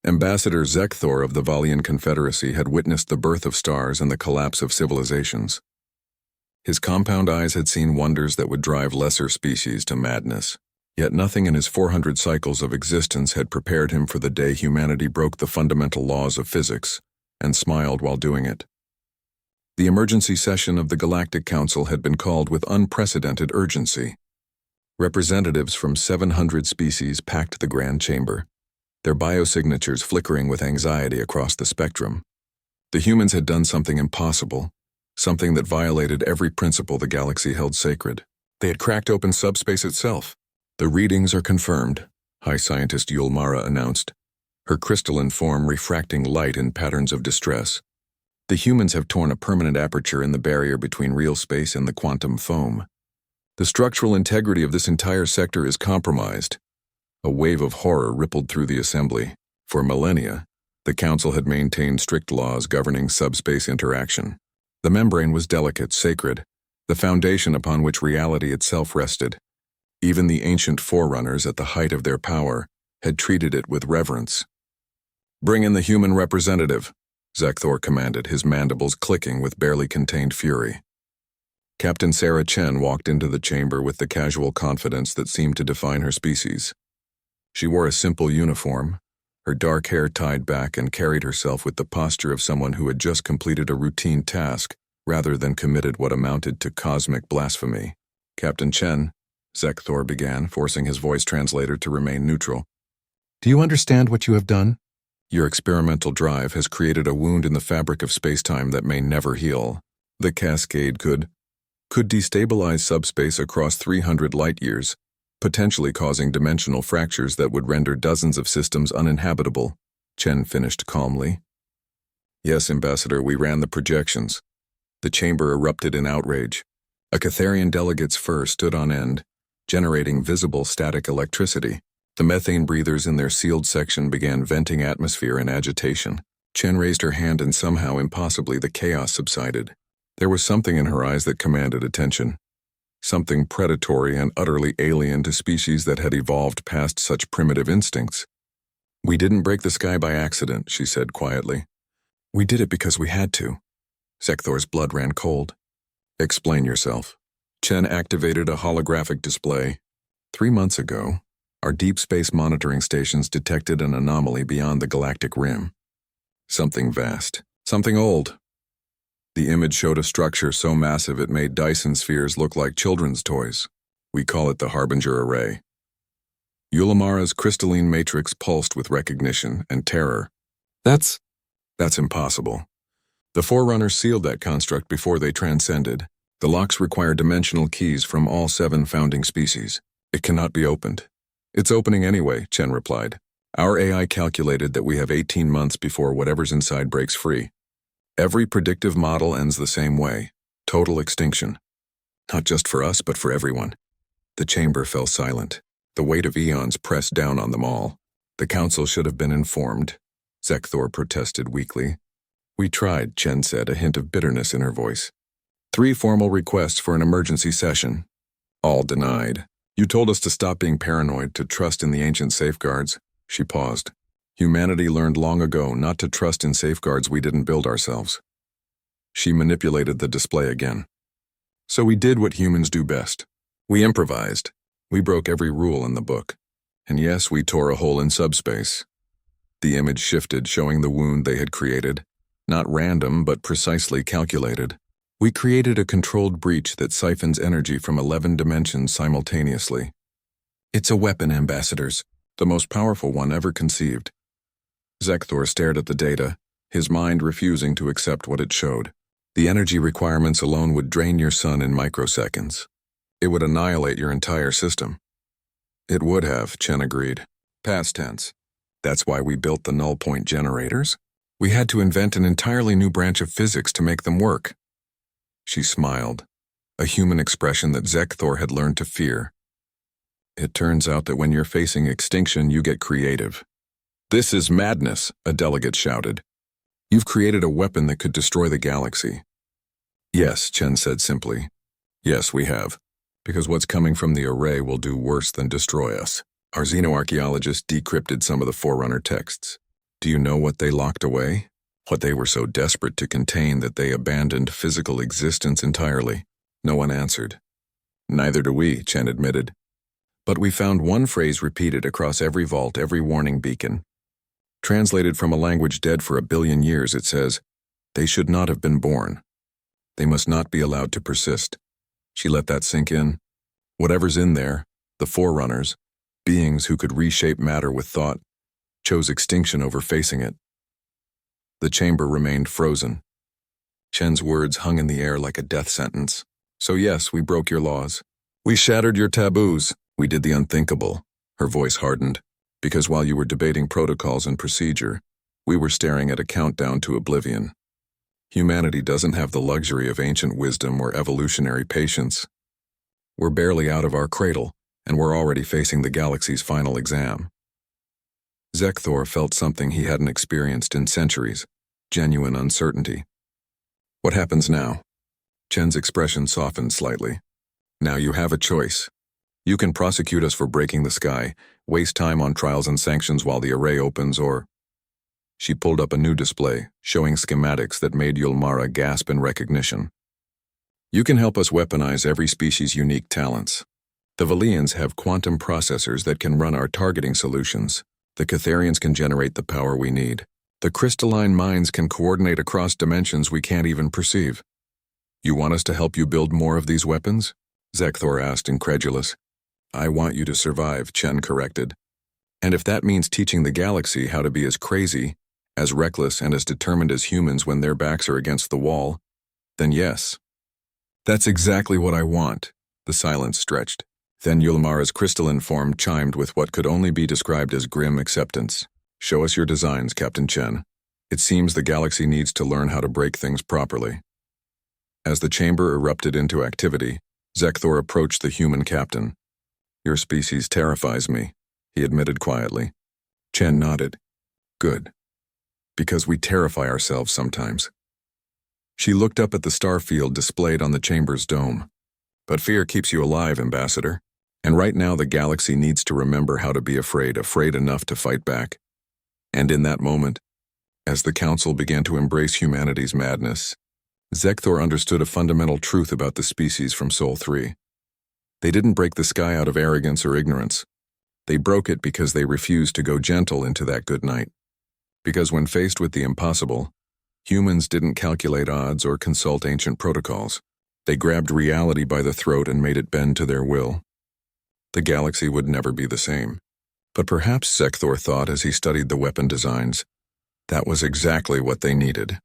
Ambassador Zekthor of the Valian Confederacy had witnessed the birth of stars and the collapse of civilizations. His compound eyes had seen wonders that would drive lesser species to madness. Yet nothing in his 400 cycles of existence had prepared him for the day humanity broke the fundamental laws of physics, and smiled while doing it. The emergency session of the Galactic Council had been called with unprecedented urgency. Representatives from 700 species packed the grand chamber, their biosignatures flickering with anxiety across the spectrum. The humans had done something impossible, something that violated every principle the galaxy held sacred. They had cracked open subspace itself. "The readings are confirmed," High Scientist Yulmara announced, her crystalline form refracting light in patterns of distress. "The humans have torn a permanent aperture in the barrier between real space and the quantum foam. The structural integrity of this entire sector is compromised." A wave of horror rippled through the assembly. For millennia, the Council had maintained strict laws governing subspace interaction. The membrane was delicate, sacred, the foundation upon which reality itself rested. Even the ancient forerunners, at the height of their power, had treated it with reverence. "Bring in the human representative," Zekthor commanded, his mandibles clicking with barely contained fury. Captain Sarah Chen walked into the chamber with the casual confidence that seemed to define her species. She wore a simple uniform, her dark hair tied back, and carried herself with the posture of someone who had just completed a routine task rather than committed what amounted to cosmic blasphemy. "Captain Chen," Zekthor began, forcing his voice translator to remain neutral. "Do you understand what you have done? Your experimental drive has created a wound in the fabric of spacetime that may never heal. The cascade could destabilize subspace across 300 light-years, potentially causing dimensional fractures that would render dozens of systems uninhabitable," Chen finished calmly. "Yes, Ambassador, we ran the projections." The chamber erupted in outrage. A Catharian delegate's fur stood on end, generating visible static electricity. The methane breathers in their sealed section began venting atmosphere in agitation. Chen raised her hand and somehow, impossibly, the chaos subsided. There was something in her eyes that commanded attention. Something predatory and utterly alien to species that had evolved past such primitive instincts. "We didn't break the sky by accident," she said quietly. "We did it because we had to." Zekthor's blood ran cold. "Explain yourself." Chen activated a holographic display. 3 months ago, our deep space monitoring stations detected an anomaly beyond the galactic rim. Something vast. Something old. The image showed a structure so massive it made Dyson spheres look like children's toys. We call it the Harbinger Array. Yulimara's crystalline matrix pulsed with recognition and terror. That's impossible. The Forerunners sealed that construct before they transcended. The locks require dimensional keys from all 7 founding species. It cannot be opened. "It's opening anyway," Chen replied. "Our AI calculated that we have 18 months before whatever's inside breaks free. Every predictive model ends the same way. Total extinction. Not just for us, but for everyone." The chamber fell silent. The weight of eons pressed down on them all. "The Council should have been informed," Zekthor protested weakly. "We tried," Chen said, a hint of bitterness in her voice. 3 formal requests for an emergency session. All denied. You told us to stop being paranoid, to trust in the ancient safeguards." She paused. "Humanity learned long ago not to trust in safeguards we didn't build ourselves." She manipulated the display again. "So we did what humans do best. We improvised. We broke every rule in the book. And yes, we tore a hole in subspace." The image shifted, showing the wound they had created. Not random, but precisely calculated. "We created a controlled breach that siphons energy from 11 dimensions simultaneously. It's a weapon, Ambassadors, the most powerful one ever conceived." Zekthor stared at the data, his mind refusing to accept what it showed. "The energy requirements alone would drain your sun in microseconds. It would annihilate your entire system." "It would have," Chen agreed. Past tense. "That's why we built the null point generators. We had to invent an entirely new branch of physics to make them work." She smiled, a human expression that Zekthor had learned to fear. "It turns out that when you're facing extinction, you get creative." "This is madness," a delegate shouted. "You've created a weapon that could destroy the galaxy." "Yes," Chen said simply. "Yes, we have. Because what's coming from the array will do worse than destroy us." Our xenoarchaeologist decrypted some of the Forerunner texts. Do you know what they locked away? What they were so desperate to contain that they abandoned physical existence entirely? No one answered. Neither do we, Chen admitted. But we found one phrase repeated across every vault, every warning beacon. Translated from a language dead for 1 billion years, it says, "They should not have been born. They must not be allowed to persist." She let that sink in. Whatever's in there, the forerunners, beings who could reshape matter with thought, chose extinction over facing it. The chamber remained frozen. Chen's words hung in the air like a death sentence. "So yes, we broke your laws. We shattered your taboos. We did the unthinkable." Her voice hardened. "Because while you were debating protocols and procedure, we were staring at a countdown to oblivion. Humanity doesn't have the luxury of ancient wisdom or evolutionary patience. We're barely out of our cradle, and we're already facing the galaxy's final exam." Zekthor felt something he hadn't experienced in centuries, genuine uncertainty. "What happens now?" Chen's expression softened slightly. "Now you have a choice. You can prosecute us for breaking the sky, waste time on trials and sanctions while the array opens, or..." She pulled up a new display, showing schematics that made Yulmara gasp in recognition. "You can help us weaponize every species' unique talents. The Valians have quantum processors that can run our targeting solutions. The Catharians can generate the power we need. The crystalline minds can coordinate across dimensions we can't even perceive. You want us to help you build more of these weapons?" Zekthor asked, incredulous. "I want you to survive," Chen corrected. "And if that means teaching the galaxy how to be as crazy, as reckless, and as determined as humans when their backs are against the wall, then yes." "That's exactly what I want." The silence stretched. Then Yulmara's crystalline form chimed with what could only be described as grim acceptance. "Show us your designs, Captain Chen. It seems the galaxy needs to learn how to break things properly." As the chamber erupted into activity, Zekthor approached the human captain. "Your species terrifies me," he admitted quietly. Chen nodded. "Good. Because we terrify ourselves sometimes." She looked up at the star field displayed on the chamber's dome. "But fear keeps you alive, Ambassador. And right now the galaxy needs to remember how to be afraid enough to fight back." And in that moment, as the Council began to embrace humanity's madness, Zekthor understood a fundamental truth about the species from Sol 3. They didn't break the sky out of arrogance or ignorance. They broke it because they refused to go gentle into that good night. Because when faced with the impossible, humans didn't calculate odds or consult ancient protocols. They grabbed reality by the throat and made it bend to their will. The galaxy would never be the same. But perhaps, Zekthor thought as he studied the weapon designs, that was exactly what they needed.